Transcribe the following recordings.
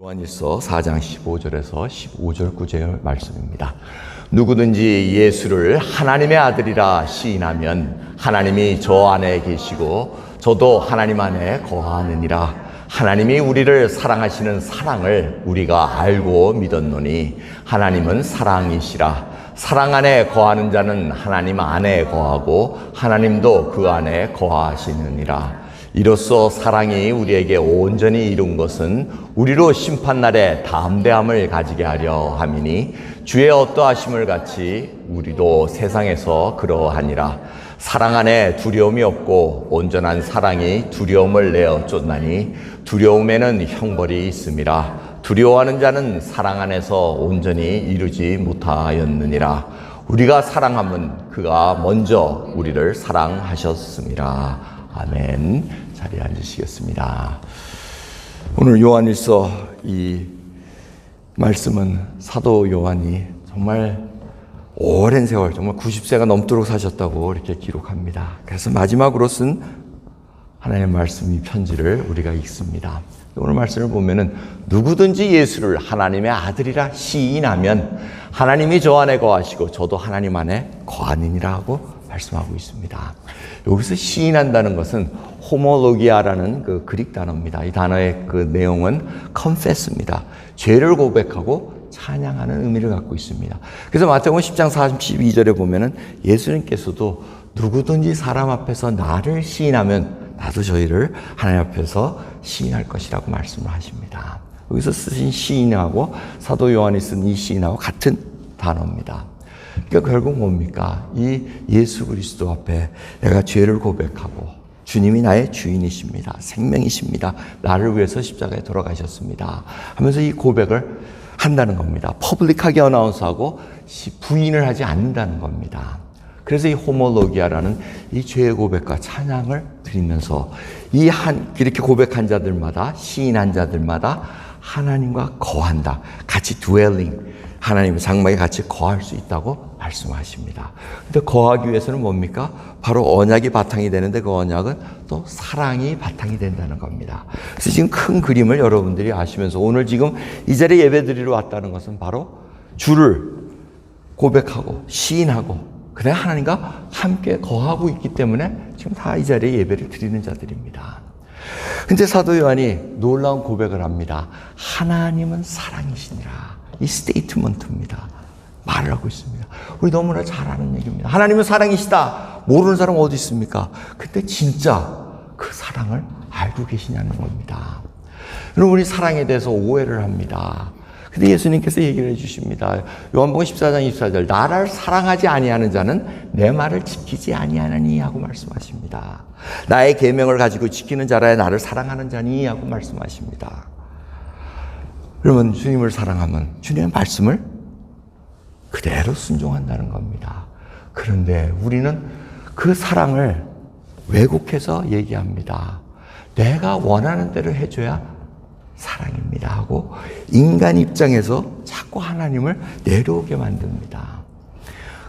요한일서 4장 15절에서 15절 9절 말씀입니다. 누구든지 예수를 하나님의 아들이라 시인하면 하나님이 저 안에 계시고 저도 하나님 안에 거하느니라. 하나님이 우리를 사랑하시는 사랑을 우리가 알고 믿었노니 하나님은 사랑이시라. 사랑 안에 거하는 자는 하나님 안에 거하고 하나님도 그 안에 거하시느니라. 이로써 사랑이 우리에게 온전히 이룬 것은 우리로 심판날에 담대함을 가지게 하려 함이니 주의 어떠하심을 같이 우리도 세상에서 그러하니라. 사랑 안에 두려움이 없고 온전한 사랑이 두려움을 내어 쫓나니 두려움에는 형벌이 있음이라. 두려워하는 자는 사랑 안에서 온전히 이루지 못하였느니라. 우리가 사랑하면 그가 먼저 우리를 사랑하셨음이라. 아멘. 자리에 앉으시겠습니다. 오늘 요한일서 이 말씀은 사도 요한이 정말 오랜 세월, 정말 90세가 넘도록 사셨다고 이렇게 기록합니다. 그래서 마지막으로 쓴 하나님의 말씀 이 편지를 우리가 읽습니다. 오늘 말씀을 보면은 누구든지 예수를 하나님의 아들이라 시인하면 하나님이 저 안에 거하시고 저도 하나님 안에 거하느니라 하고 말씀하고 있습니다. 여기서 시인한다는 것은 호모로기아라는 그 그릭 단어입니다. 이 단어의 그 내용은 confess입니다. 죄를 고백하고 찬양하는 의미를 갖고 있습니다. 그래서 마태복음 10장 42절에 보면은 예수님께서도 누구든지 사람 앞에서 나를 시인하면 나도 저희를 하나님 앞에서 시인할 것이라고 말씀을 하십니다. 여기서 쓰신 시인하고 사도 요한이 쓴 이 시인하고 같은 단어입니다. 그러니까 결국 뭡니까? 이 예수 그리스도 앞에 내가 죄를 고백하고 주님이 나의 주인이십니다. 생명이십니다. 나를 위해서 십자가에 돌아가셨습니다. 하면서 이 고백을 한다는 겁니다. 퍼블릭하게 어나운스하고 부인을 하지 않는다는 겁니다. 그래서 이 호모로기아라는 이 죄의 고백과 찬양을 드리면서 이렇게 고백한 자들마다, 시인한 자들마다 하나님과 거한다. 같이 dwelling, 하나님의 장막에 같이 거할 수 있다고 말씀하십니다. 근데 거하기 위해서는 뭡니까? 바로 언약이 바탕이 되는데 그 언약은 또 사랑이 바탕이 된다는 겁니다. 그래서 지금 큰 그림을 여러분들이 아시면서 오늘 지금 이 자리에 예배 드리러 왔다는 것은 바로 주를 고백하고 시인하고 그래 하나님과 함께 거하고 있기 때문에 지금 다 이 자리에 예배를 드리는 자들입니다. 근데 사도 요한이 놀라운 고백을 합니다. 하나님은 사랑이시니라. 이 스테이트먼트입니다. 말을 하고 있습니다. 우리 너무나 잘 아는 얘기입니다. 하나님은 사랑이시다. 모르는 사람 어디 있습니까? 근데 진짜 그 사랑을 알고 계시냐는 겁니다. 여러분 우리 사랑에 대해서 오해를 합니다. 근데 예수님께서 얘기를 해주십니다. 요한복음 14장 24절 나를 사랑하지 아니하는 자는 내 말을 지키지 아니하느니 하고 말씀하십니다. 나의 계명을 가지고 지키는 자라야 나를 사랑하는 자니 하고 말씀하십니다. 그러면 주님을 사랑하면 주님의 말씀을 그대로 순종한다는 겁니다. 그런데 우리는 그 사랑을 왜곡해서 얘기합니다. 내가 원하는 대로 해줘야 사랑입니다 하고 인간 입장에서 자꾸 하나님을 내려오게 만듭니다.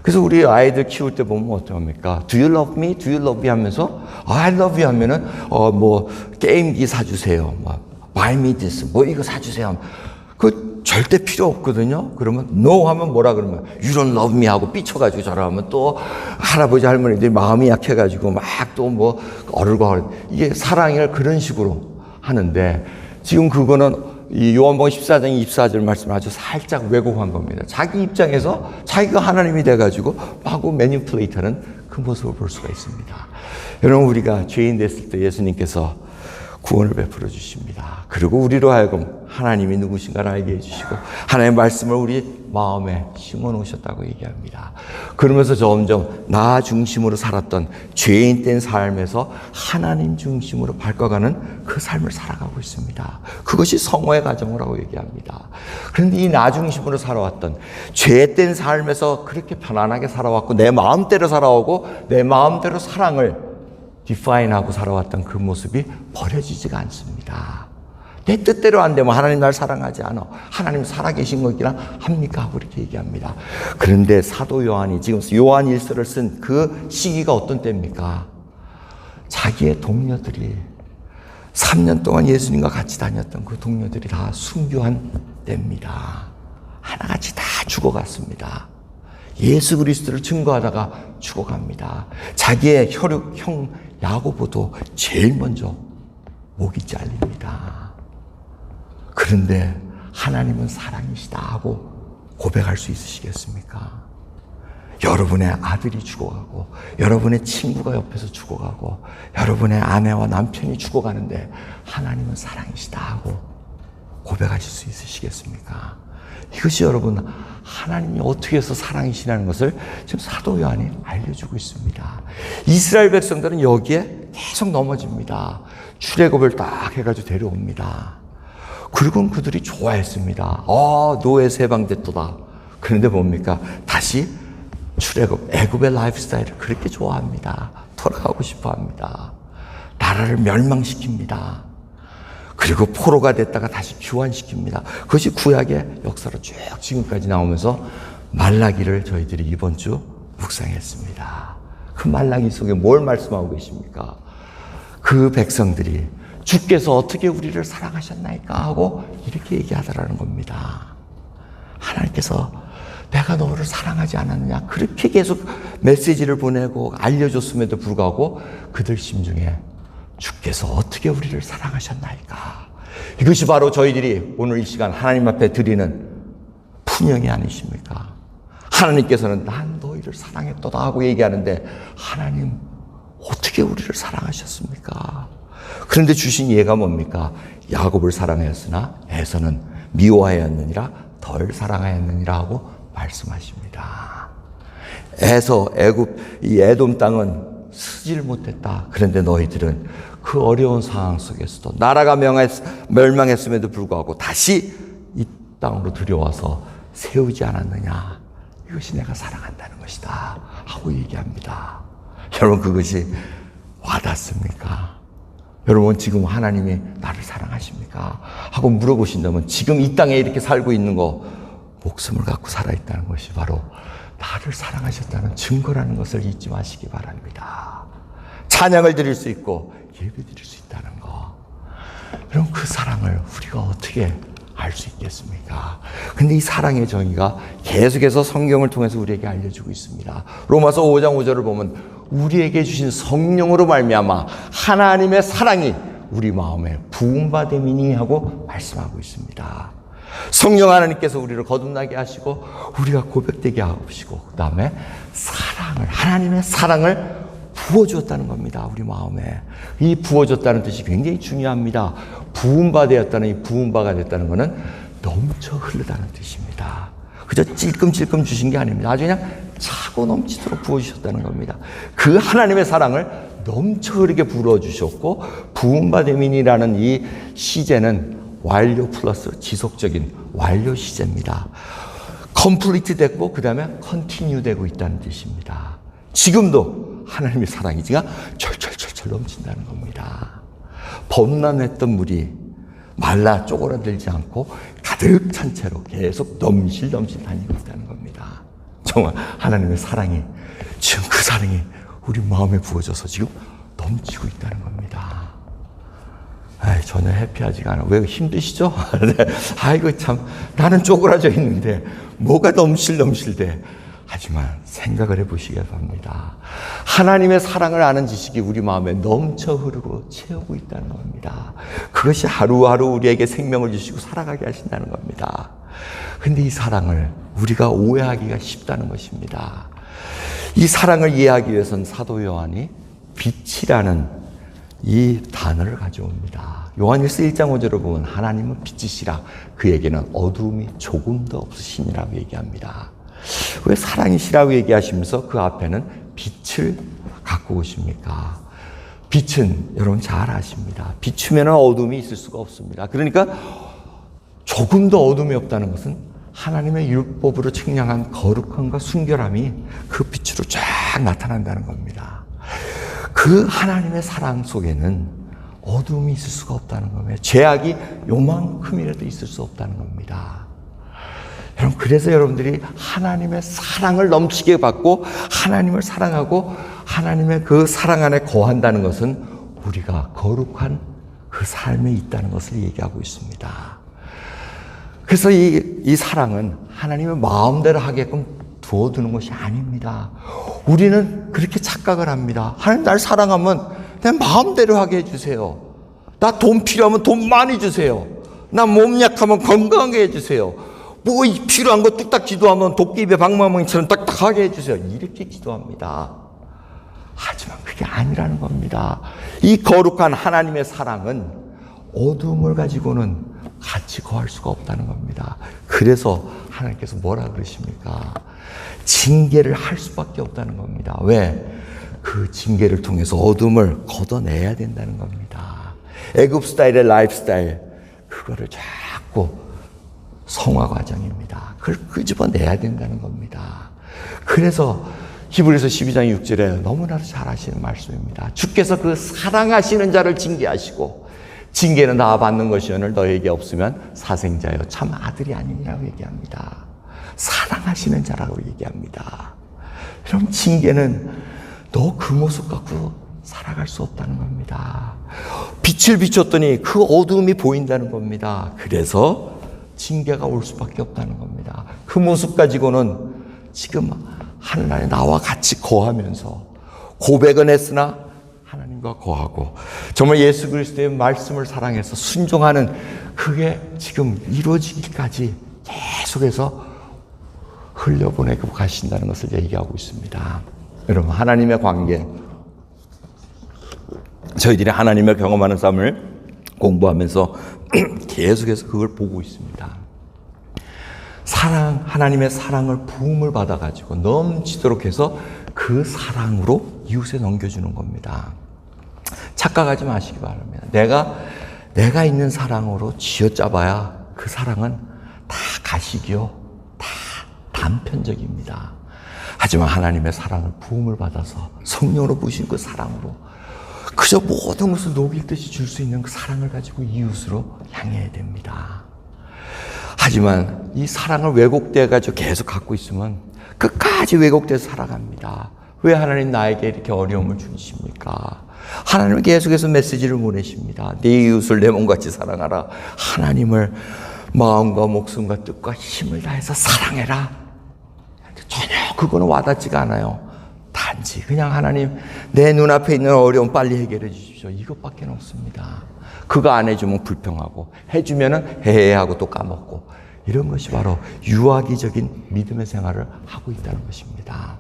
그래서 우리 아이들 키울 때 보면 어떡합니까? Do you love me? Do you love me? 하면서 I love you 하면은 게임기 사주세요. buy me this. 이거 사주세요. 그 절대 필요 없거든요. 그러면 no 하면 뭐라 그러면 you don't love me 하고 삐쳐가지고 저러면 또 할아버지 할머니들이 마음이 약해가지고 막 또 어르고 이게 사랑을 그런 식으로 하는데 지금 그거는 이 요한복음 14장 24절 말씀을 아주 살짝 왜곡한 겁니다. 자기 입장에서 자기가 하나님이 돼가지고 마구 매니플레이트하는 그 모습을 볼 수가 있습니다. 여러분 우리가 죄인 됐을 때 예수님께서 구원을 베풀어 주십니다. 그리고 우리로 하여금 하나님이 누구신가를 알게 해주시고 하나님의 말씀을 우리 마음에 심어 놓으셨다고 얘기합니다. 그러면서 점점 나 중심으로 살았던 죄인 된 삶에서 하나님 중심으로 바꿔가는 그 삶을 살아가고 있습니다. 그것이 성화의 과정이라고 얘기합니다. 그런데 이 나 중심으로 살아왔던 죄된 삶에서 그렇게 편안하게 살아왔고 내 마음대로 살아오고 내 마음대로 사랑을 디파인하고 살아왔던 그 모습이 버려지지가 않습니다. 내 뜻대로 안 되면 하나님 날 사랑하지 않아. 하나님 살아계신 거기나 합니까? 하고 이렇게 얘기합니다. 그런데 사도 요한이 지금 요한 일서를 쓴 그 시기가 어떤 때입니까? 자기의 동료들이 3년 동안 예수님과 같이 다녔던 그 동료들이 다 순교한 때입니다. 하나같이 다 죽어갔습니다. 예수 그리스도를 증거하다가 죽어갑니다. 자기의 혈육 형 야고보도 제일 먼저 목이 잘립니다. 그런데 하나님은 사랑이시다 하고 고백할 수 있으시겠습니까? 여러분의 아들이 죽어가고 여러분의 친구가 옆에서 죽어가고 여러분의 아내와 남편이 죽어가는데 하나님은 사랑이시다 하고 고백하실 수 있으시겠습니까? 이것이 여러분 하나님이 어떻게 해서 사랑이시라는 것을 지금 사도 요한이 알려주고 있습니다. 이스라엘 백성들은 여기에 계속 넘어집니다. 출애굽을 딱 해가지고 데려옵니다. 그리고는 그들이 좋아했습니다. 노예에서 해방됐도다. 그런데 뭡니까? 다시 출애굽, 애굽의 라이프스타일을 그렇게 좋아합니다. 돌아가고 싶어합니다. 나라를 멸망시킵니다. 그리고 포로가 됐다가 다시 귀환시킵니다. 그것이 구약의 역사로 쭉 지금까지 나오면서 말라기를 저희들이 이번 주 묵상했습니다. 그 말라기 속에 뭘 말씀하고 계십니까? 그 백성들이 주께서 어떻게 우리를 사랑하셨나이까 하고 이렇게 얘기하더라는 겁니다. 하나님께서 내가 너를 사랑하지 않았느냐 그렇게 계속 메시지를 보내고 알려줬음에도 불구하고 그들 심중에 주께서 어떻게 우리를 사랑하셨나이까. 이것이 바로 저희들이 오늘 이 시간 하나님 앞에 드리는 fun영이 아니십니까? 하나님께서는 난 너희를 사랑했도다 하고 얘기하는데 하나님 어떻게 우리를 사랑하셨습니까? 그런데 주신 예가 뭡니까? 야곱을 사랑하였으나 에서는 미워하였느니라 덜 사랑하였느니라 하고 말씀하십니다. 에서 애굽 이 에돔 땅은 쓰질 못했다. 그런데 너희들은 그 어려운 상황 속에서도 나라가 멸망했음에도 불구하고 다시 이 땅으로 들여와서 세우지 않았느냐. 이것이 내가 사랑한다는 것이다 하고 얘기합니다. 여러분 그것이 와닿습니까? 여러분 지금 하나님이 나를 사랑하십니까? 하고 물어보신다면 지금 이 땅에 이렇게 살고 있는 거 목숨을 갖고 살아있다는 것이 바로 나를 사랑하셨다는 증거라는 것을 잊지 마시기 바랍니다. 찬양을 드릴 수 있고 예배 드릴 수 있다는 거. 여러분 그 사랑을 우리가 어떻게 알 수 있겠습니까? 근데 이 사랑의 정의가 계속해서 성경을 통해서 우리에게 알려주고 있습니다. 로마서 5장 5절을 보면 우리에게 주신 성령으로 말미암아 하나님의 사랑이 우리 마음에 부음받음이니 하고 말씀하고 있습니다. 성령 하나님께서 우리를 거듭나게 하시고 우리가 고백되게 하시고 그 다음에 사랑을 하나님의 사랑을 부어주었다는 겁니다. 우리 마음에. 이 부어줬다는 뜻이 굉장히 중요합니다. 부음바되었다는 이 부음바가 됐다는 것은 넘쳐 흐르다는 뜻입니다. 그저 찔끔찔끔 주신 게 아닙니다. 아주 그냥 차고 넘치도록 부어주셨다는 겁니다. 그 하나님의 사랑을 넘쳐 흐르게 불어주셨고 부음바됨이라는 이 시제는 완료 플러스 지속적인 완료 시제입니다. 컴플리트 됐고 그 다음에 컨티뉴 되고 있다는 뜻입니다. 지금도 하나님의 사랑이 지가 철철철철 넘친다는 겁니다. 범람했던 물이 말라 쪼그라들지 않고 가득 찬 채로 계속 넘실넘실 다니고 있다는 겁니다. 정말 하나님의 사랑이 지금 그 사랑이 우리 마음에 부어져서 지금 넘치고 있다는 겁니다. 전혀 해피하지가 않아. 왜 힘드시죠? 아이고 참 나는 쪼그라져 있는데 뭐가 넘실넘실돼. 하지만 생각을 해보시기 바랍니다. 하나님의 사랑을 아는 지식이 우리 마음에 넘쳐 흐르고 채우고 있다는 겁니다. 그것이 하루하루 우리에게 생명을 주시고 살아가게 하신다는 겁니다. 근데 이 사랑을 우리가 오해하기가 쉽다는 것입니다. 이 사랑을 이해하기 위해서는 사도 요한이 빛이라는 이 단어를 가져옵니다. 요한일서 1장 5절을 보면 하나님은 빛이시라 그에게는 어두움이 조금도 없으시니라고 얘기합니다. 왜 사랑이시라고 얘기하시면서 그 앞에는 빛을 갖고 오십니까? 빛은 여러분 잘 아십니다. 비추면 어둠이 있을 수가 없습니다. 그러니까 조금도 어둠이 없다는 것은 하나님의 율법으로 측량한 거룩함과 순결함이 그 빛으로 쫙 나타난다는 겁니다. 그 하나님의 사랑 속에는 어둠이 있을 수가 없다는 겁니다. 죄악이 요만큼이라도 있을 수 없다는 겁니다. 여러분, 그래서 여러분들이 하나님의 사랑을 넘치게 받고 하나님을 사랑하고 하나님의 그 사랑 안에 거한다는 것은 우리가 거룩한 그 그 삶에 있다는 것을 얘기하고 있습니다. 그래서 이 사랑은 하나님의 마음대로 하게끔 두어두는 것이 아닙니다. 우리는 그렇게 착각을 합니다. 하나님 날 사랑하면 내 마음대로 하게 해주세요. 나 돈 필요하면 돈 많이 주세요. 나 몸 약하면 건강하게 해주세요. 뭐 필요한 거 뚝딱 기도하면 도끼입에 방망이처럼 딱딱하게 해주세요. 이렇게 기도합니다. 하지만 그게 아니라는 겁니다. 이 거룩한 하나님의 사랑은 어둠을 가지고는 같이 거할 수가 없다는 겁니다. 그래서 하나님께서 뭐라 그러십니까? 징계를 할 수밖에 없다는 겁니다. 왜? 그 징계를 통해서 어둠을 걷어내야 된다는 겁니다. 애굽 스타일의 라이프 스타일, 그거를 자꾸 성화 과정입니다. 그걸 끄집어내야 된다는 겁니다. 그래서 히브리서 12장 6절에 너무나도 잘 아시는 말씀입니다. 주께서 그 사랑하시는 자를 징계하시고 징계는 다 받는 것이오늘 너에게 없으면 사생자여 참 아들이 아니니라고 얘기합니다. 사랑하시는 자라고 얘기합니다. 그럼 징계는 너 그 모습 갖고 살아갈 수 없다는 겁니다. 빛을 비췄더니 그 어두움이 보인다는 겁니다. 그래서 징계가 올 수밖에 없다는 겁니다. 그 모습 가지고는 지금 하늘나라에 나와 같이 거하면서 고백은 했으나 하나님과 거하고 정말 예수 그리스도의 말씀을 사랑해서 순종하는 그게 지금 이루어지기까지 계속해서 흘려보내고 가신다는 것을 얘기하고 있습니다. 여러분, 하나님의 관계, 저희들이 하나님을 경험하는 삶을 공부하면서 계속해서 그걸 보고 있습니다. 하나님의 사랑을 부음을 받아가지고 넘치도록 해서 그 사랑으로 이웃에 넘겨주는 겁니다. 착각하지 마시기 바랍니다. 내가 있는 사랑으로 쥐어짜봐야 그 사랑은 다 가식이요, 다 단편적입니다. 하지만 하나님의 사랑을 부음을 받아서 성령으로 부으신 그 사랑으로 그저 모든 것을 녹일 듯이 줄 수 있는 그 사랑을 가지고 이웃으로 향해야 됩니다. 하지만 이 사랑을 왜곡돼가지고 계속 갖고 있으면 끝까지 왜곡돼서 살아갑니다. 왜 하나님 나에게 이렇게 어려움을 주십니까? 하나님은 계속해서 메시지를 보내십니다. 네 이웃을 내 몸같이 사랑하라. 하나님을 마음과 목숨과 뜻과 힘을 다해서 사랑해라. 전혀 그거는 와닿지가 않아요. 단지 그냥 하나님 내 눈앞에 있는 어려움 빨리 해결해 주십시오. 이것밖에 없습니다. 그거 안 해주면 불평하고 해주면은 해하고 또 까먹고 이런 것이 바로 유아기적인 믿음의 생활을 하고 있다는 것입니다.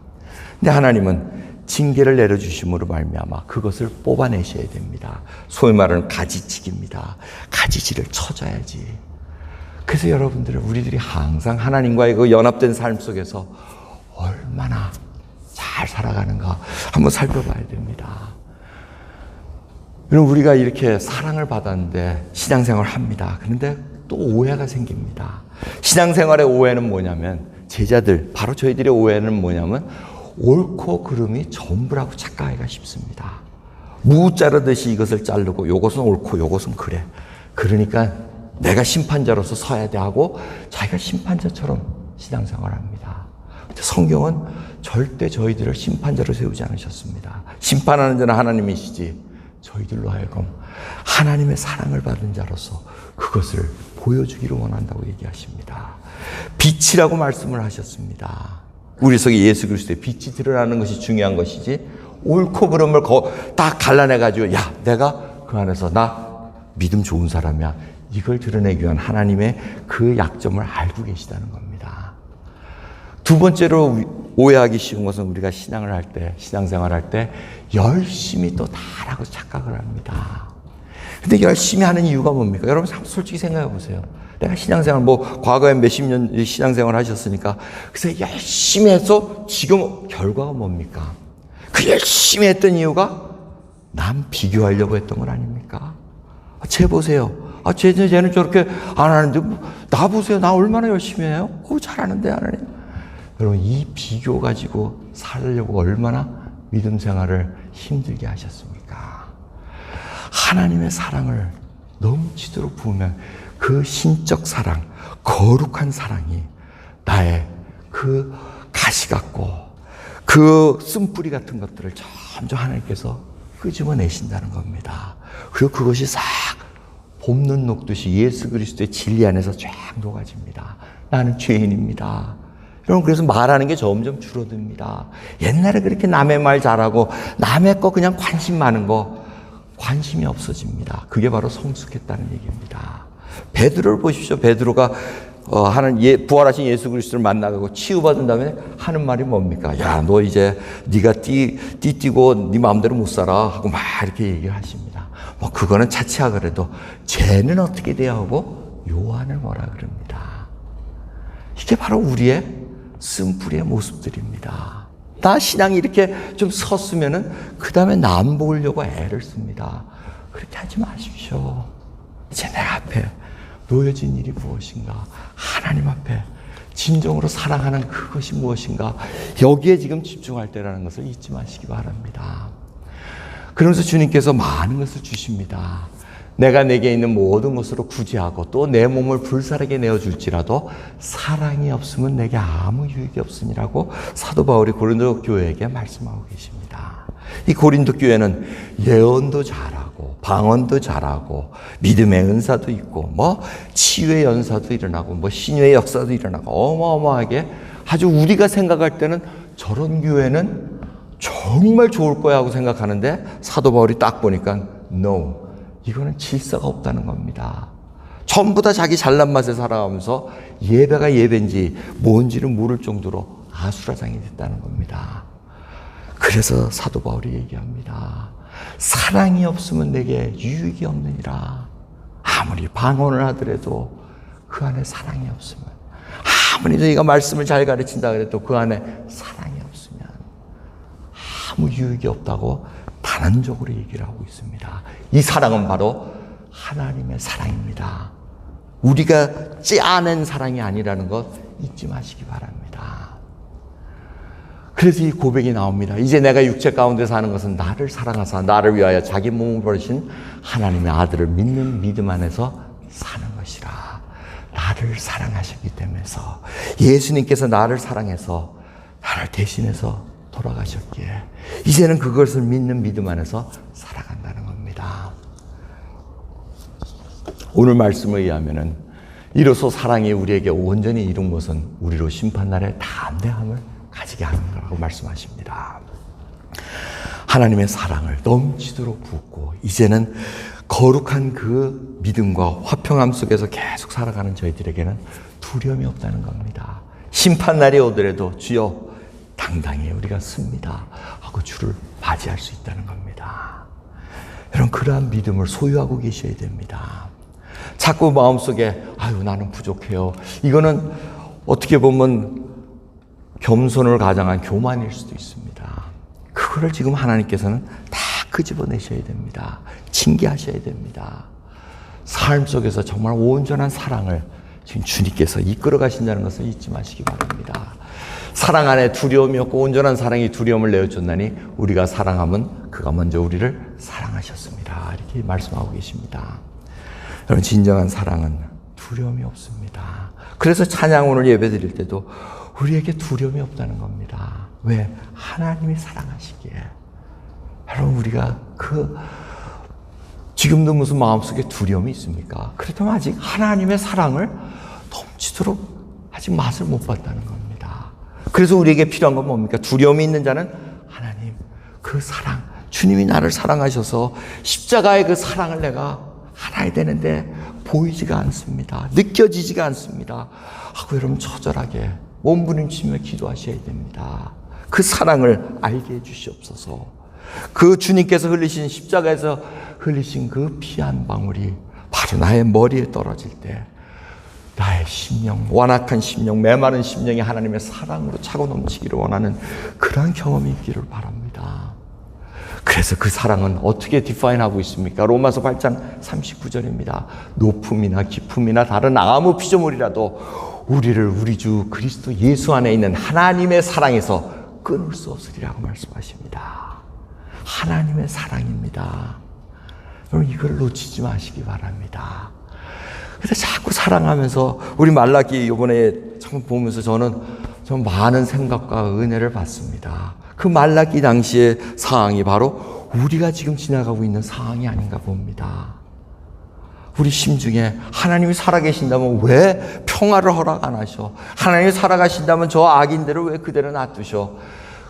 근데 하나님은 징계를 내려주심으로 말미암아 그것을 뽑아내셔야 됩니다. 소위 말하는 가지치기입니다. 가지치를 쳐줘야지. 그래서 여러분들은 우리들이 항상 하나님과의 그 연합된 삶 속에서 얼마나 잘 살아가는가 한번 살펴봐야 됩니다. 여러분, 우리가 이렇게 사랑을 받았는데 신앙생활을 합니다. 그런데 또 오해가 생깁니다. 신앙생활의 오해는 뭐냐면 제자들, 바로 저희들의 오해는 뭐냐면 옳고 그름이 전부라고 착각하기가 쉽습니다. 무 자르듯이 이것을 자르고 요것은 옳고 요것은 그래. 그러니까 내가 심판자로서 서야 돼 하고 자기가 심판자처럼 신앙생활합니다. 성경은 절대 저희들을 심판자로 세우지 않으셨습니다. 심판하는 자는 하나님이시지 저희들로 하여금 하나님의 사랑을 받은 자로서 그것을 보여주기를 원한다고 얘기하십니다. 빛이라고 말씀을 하셨습니다. 우리 속에 예수 그리스도의 빛이 드러나는 것이 중요한 것이지 옳고 그름을 딱 갈라내가지고 야 내가 그 안에서 나 믿음 좋은 사람이야 이걸 드러내기 위한 하나님의 그 약점을 알고 계시다는 겁니다. 두 번째로 오해하기 쉬운 것은 우리가 신앙을 할 때, 신앙생활 할 때 열심히 또 다라고 착각을 합니다. 근데 열심히 하는 이유가 뭡니까? 여러분 솔직히 생각해 보세요. 내가 신앙생활 과거에 몇십 년 신앙생활 하셨으니까 그래서 열심히 해서 지금 결과가 뭡니까? 그 열심히 했던 이유가 남 비교하려고 했던 건 아닙니까? 쟤 보세요. 쟤는 저렇게 안 하는데 나 보세요. 나 얼마나 열심히 해요? 잘하는데 하나님. 여러분 이 비교 가지고 살려고 얼마나 믿음 생활을 힘들게 하셨습니까? 하나님의 사랑을 넘치도록 부으면 그 신적 사랑, 거룩한 사랑이 나의 그 가시 같고 그 쓴뿌리 같은 것들을 점점 하나님께서 끄집어내신다는 겁니다. 그리고 그것이 싹 봄눈 녹듯이 예수 그리스도의 진리 안에서 쫙 녹아집니다. 나는 죄인입니다. 여러분, 그래서 말하는 게 점점 줄어듭니다. 옛날에 그렇게 남의 말 잘하고 남의 거 그냥 관심 많은 거 관심이 없어집니다. 그게 바로 성숙했다는 얘기입니다. 베드로를 보십시오. 베드로가 부활하신 예수 그리스도를 만나고 치유받은 다음에 하는 말이 뭡니까? 야, 너 이제 네가 띠고 네 마음대로 못 살아 하고 막 이렇게 얘기를 하십니다. 뭐 그거는 차치하 그래도 죄는 어떻게 돼야 하고 요한을 뭐라 그럽니다. 이게 바로 우리의 쓴뿌리의 모습들입니다. 나 신앙이 이렇게 좀 섰으면은 그 다음에 남 보려고 애를 씁니다. 그렇게 하지 마십시오. 이제 내 앞에 놓여진 일이 무엇인가? 하나님 앞에 진정으로 사랑하는 그것이 무엇인가? 여기에 지금 집중할 때라는 것을 잊지 마시기 바랍니다. 그러면서 주님께서 많은 것을 주십니다. 내가 내게 있는 모든 것으로 구제하고 또 내 몸을 불살하게 내어줄지라도 사랑이 없으면 내게 아무 유익이 없으니라고 사도 바울이 고린도 교회에게 말씀하고 계십니다. 이 고린도 교회는 예언도 잘하고 방언도 잘하고 믿음의 은사도 있고 뭐 치유의 연사도 일어나고 뭐 신유의 역사도 일어나고 어마어마하게 아주 우리가 생각할 때는 저런 교회는 정말 좋을 거야 하고 생각하는데 사도 바울이 딱 보니까 no, 이거는 질서가 없다는 겁니다. 전부 다 자기 잘난 맛에 살아가면서 예배가 예배인지 뭔지를 모를 정도로 아수라장이 됐다는 겁니다. 그래서 사도 바울이 얘기합니다. 사랑이 없으면 내게 유익이 없느니라. 아무리 방언을 하더라도 그 안에 사랑이 없으면, 아무리 너희가 말씀을 잘 가르친다 그래도 그 안에 사랑이 없으면 아무 유익이 없다고 단언적으로 얘기를 하고 있습니다. 이 사랑은 바로 하나님의 사랑입니다. 우리가 짜낸 사랑이 아니라는 것 잊지 마시기 바랍니다. 그래서 이 고백이 나옵니다. 이제 내가 육체 가운데 사는 것은 나를 사랑하사 나를 위하여 자기 몸을 버리신 하나님의 아들을 믿는 믿음 안에서 사는 것이라. 나를 사랑하셨기 때문에서 예수님께서 나를 사랑해서 나를 대신해서 돌아가셨기에 이제는 그것을 믿는 믿음 안에서 살아간다는 겁니다. 오늘 말씀에 의하면은 이로써 사랑이 우리에게 온전히 이룬 것은 우리로 심판날에 담대함을 가지게 하는 거라고 말씀하십니다. 하나님의 사랑을 넘치도록 붓고 이제는 거룩한 그 믿음과 화평함 속에서 계속 살아가는 저희들에게는 두려움이 없다는 겁니다. 심판날이 오더라도 주여 당당히 우리가 씁니다 하고 주를 맞이할 수 있다는 겁니다. 여러분, 그러한 믿음을 소유하고 계셔야 됩니다. 자꾸 마음속에 아유 나는 부족해요. 이거는 어떻게 보면 겸손을 가장한 교만일 수도 있습니다. 그거를 지금 하나님께서는 다 끄집어내셔야 됩니다. 징계하셔야 됩니다. 삶 속에서 정말 온전한 사랑을 지금 주님께서 이끌어 가신다는 것을 잊지 마시기 바랍니다. 사랑 안에 두려움이 없고 온전한 사랑이 두려움을 내어줬나니 우리가 사랑하면 그가 먼저 우리를 사랑하셨습니다. 이렇게 말씀하고 계십니다. 여러분, 진정한 사랑은 두려움이 없습니다. 그래서 찬양 오늘 예배 드릴 때도 우리에게 두려움이 없다는 겁니다. 왜? 하나님이 사랑하시기에. 여러분, 우리가 지금도 무슨 마음속에 두려움이 있습니까? 그렇다면 아직 하나님의 사랑을 넘치도록 아직 맛을 못 봤다는 겁니다. 그래서 우리에게 필요한 건 뭡니까? 두려움이 있는 자는 하나님, 그 사랑, 주님이 나를 사랑하셔서 십자가의 그 사랑을 내가 알아야 되는데 보이지가 않습니다. 느껴지지가 않습니다. 하고 여러분 처절하게 몸부림치며 기도하셔야 됩니다. 그 사랑을 알게 해주시옵소서. 그 주님께서 흘리신 십자가에서 흘리신 그 피 한 방울이 바로 나의 머리에 떨어질 때 나의 심령, 완악한 심령, 메마른 심령이 하나님의 사랑으로 차고 넘치기를 원하는 그러한 경험이 있기를 바랍니다. 그래서 그 사랑은 어떻게 디파인하고 있습니까? 로마서 8장 39절입니다. 높음이나 깊음이나 다른 아무 피조물이라도 우리를 우리 주 그리스도 예수 안에 있는 하나님의 사랑에서 끊을 수 없으리라고 말씀하십니다. 하나님의 사랑입니다. 여러분, 이걸 놓치지 마시기 바랍니다. 그래서 자꾸 사랑하면서 우리 말라기 이번에 참 보면서 저는 많은 생각과 은혜를 받습니다. 그 말라기 당시의 상황이 바로 우리가 지금 지나가고 있는 상황이 아닌가 봅니다. 우리 심중에 하나님이 살아계신다면 왜 평화를 허락 안 하셔? 하나님이 살아가신다면 저 악인들을 왜 그대로 놔두셔?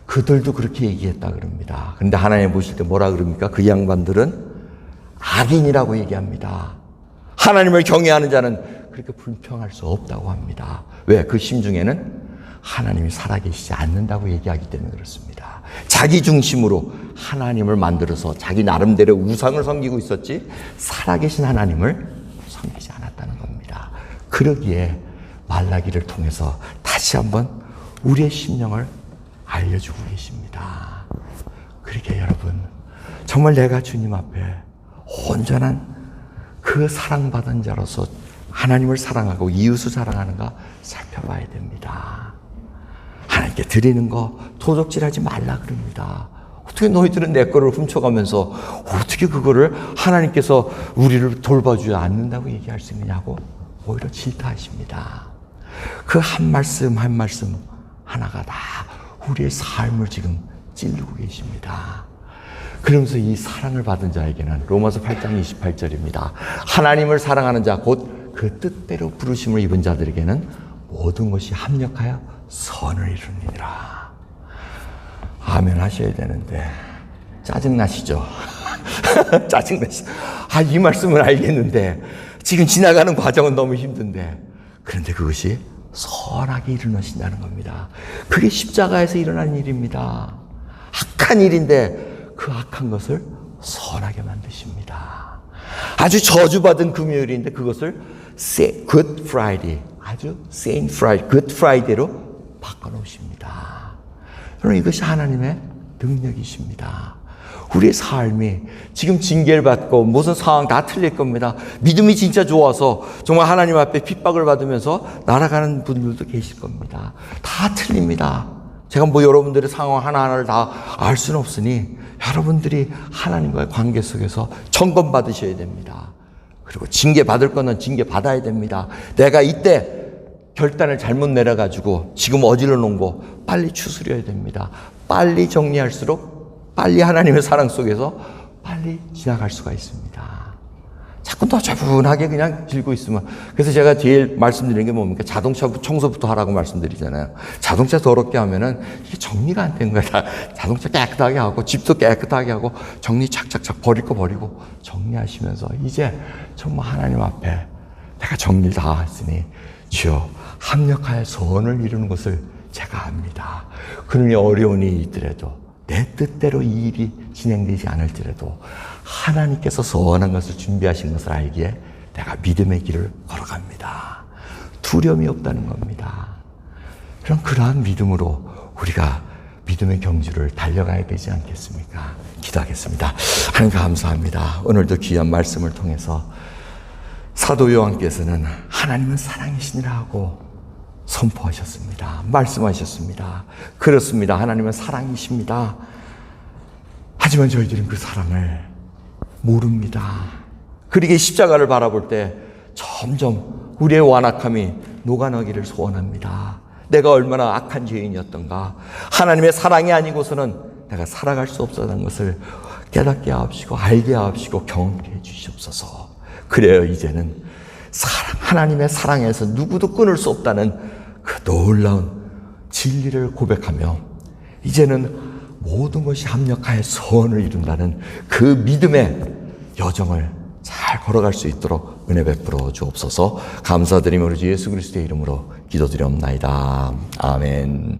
그들도 그렇게 얘기했다 그럽니다. 그런데 하나님 보실 때 뭐라 그럽니까? 그 양반들은 악인이라고 얘기합니다. 하나님을 경외하는 자는 그렇게 불평할 수 없다고 합니다. 왜? 그 심중에는 하나님이 살아계시지 않는다고 얘기하기 때문에 그렇습니다. 자기 중심으로 하나님을 만들어서 자기 나름대로 우상을 섬기고 있었지 살아계신 하나님을 섬기지 않았다는 겁니다. 그러기에 말라기를 통해서 다시 한번 우리의 심령을 알려주고 계십니다. 그렇게 여러분, 정말 내가 주님 앞에 온전한 그 사랑받은 자로서 하나님을 사랑하고 이웃을 사랑하는가 살펴봐야 됩니다. 하나님께 드리는 거 도적질하지 말라 그럽니다. 어떻게 너희들은 내 거를 훔쳐가면서 어떻게 그거를 하나님께서 우리를 돌봐주지 않는다고 얘기할 수 있느냐고 오히려 질타하십니다. 그 한 말씀 한 말씀 하나가 다 우리의 삶을 지금 찔르고 계십니다. 그러면서 이 사랑을 받은 자에게는 로마서 8장 28절입니다. 하나님을 사랑하는 자 곧 그 뜻대로 부르심을 입은 자들에게는 모든 것이 합력하여 선을 이루니라. 아멘 하셔야 되는데 짜증나시죠? 짜증나시죠? 이 말씀을 알겠는데 지금 지나가는 과정은 너무 힘든데 그런데 그것이 선하게 일어나신다는 겁니다. 그게 십자가에서 일어난 일입니다. 악한 일인데 그 악한 것을 선하게 만드십니다. 아주 저주받은 금요일인데 그것을 Good Friday, 아주 Saint Friday, Good Friday로 바꿔놓으십니다. 여러분 이것이 하나님의 능력이십니다. 우리의 삶이 지금 징계를 받고 무슨 상황 다 틀릴 겁니다. 믿음이 진짜 좋아서 정말 하나님 앞에 핍박을 받으면서 날아가는 분들도 계실 겁니다. 다 틀립니다. 제가 뭐 여러분들의 상황 하나하나를 다 알 수는 없으니 여러분들이 하나님과의 관계 속에서 점검 받으셔야 됩니다. 그리고 징계 받을 거는 징계 받아야 됩니다. 내가 이때 결단을 잘못 내려가지고 지금 어질러 놓은 거 빨리 추스려야 됩니다. 빨리 정리할수록 빨리 하나님의 사랑 속에서 빨리 지나갈 수가 있습니다. 자꾸 너저분하게 그냥 들고 있으면. 그래서 제가 제일 말씀드리는 게 뭡니까? 자동차 청소부터 하라고 말씀드리잖아요. 자동차 더럽게 하면은 이게 정리가 안 된 거야. 자동차 깨끗하게 하고 집도 깨끗하게 하고 정리 착착착 버릴 거 버리고 정리하시면서 이제 정말 하나님 앞에 내가 정리를 다 했으니 주여 합력하여 선을 이루는 것을 제가 압니다. 그러니 어려운 일이 있더라도 내 뜻대로 이 일이 진행되지 않을지라도 하나님께서 선한 것을 준비하신 것을 알기에 내가 믿음의 길을 걸어갑니다. 두려움이 없다는 겁니다. 그럼 그러한 믿음으로 우리가 믿음의 경주를 달려가야 되지 않겠습니까? 기도하겠습니다. 하나님 감사합니다. 오늘도 귀한 말씀을 통해서 사도 요한께서는 하나님은 사랑이시니라 하고 선포하셨습니다. 말씀하셨습니다. 그렇습니다. 하나님은 사랑이십니다. 하지만 저희들은 그 사랑을 모릅니다. 그러기에 십자가를 바라볼 때 점점 우리의 완악함이 녹아나기를 소원합니다. 내가 얼마나 악한 죄인이었던가, 하나님의 사랑이 아니고서는 내가 살아갈 수 없었다는 것을 깨닫게 하옵시고 알게 하옵시고 경험케 해 주시옵소서. 그래요, 이제는 하나님의 사랑에서 누구도 끊을 수 없다는 그 놀라운 진리를 고백하며 이제는 모든 것이 합력하여 선을 이룬다는 그 믿음의 여정을 잘 걸어갈 수 있도록 은혜 베풀어 주옵소서. 감사드리며 우리 주 예수 그리스도의 이름으로 기도드리옵나이다. 아멘.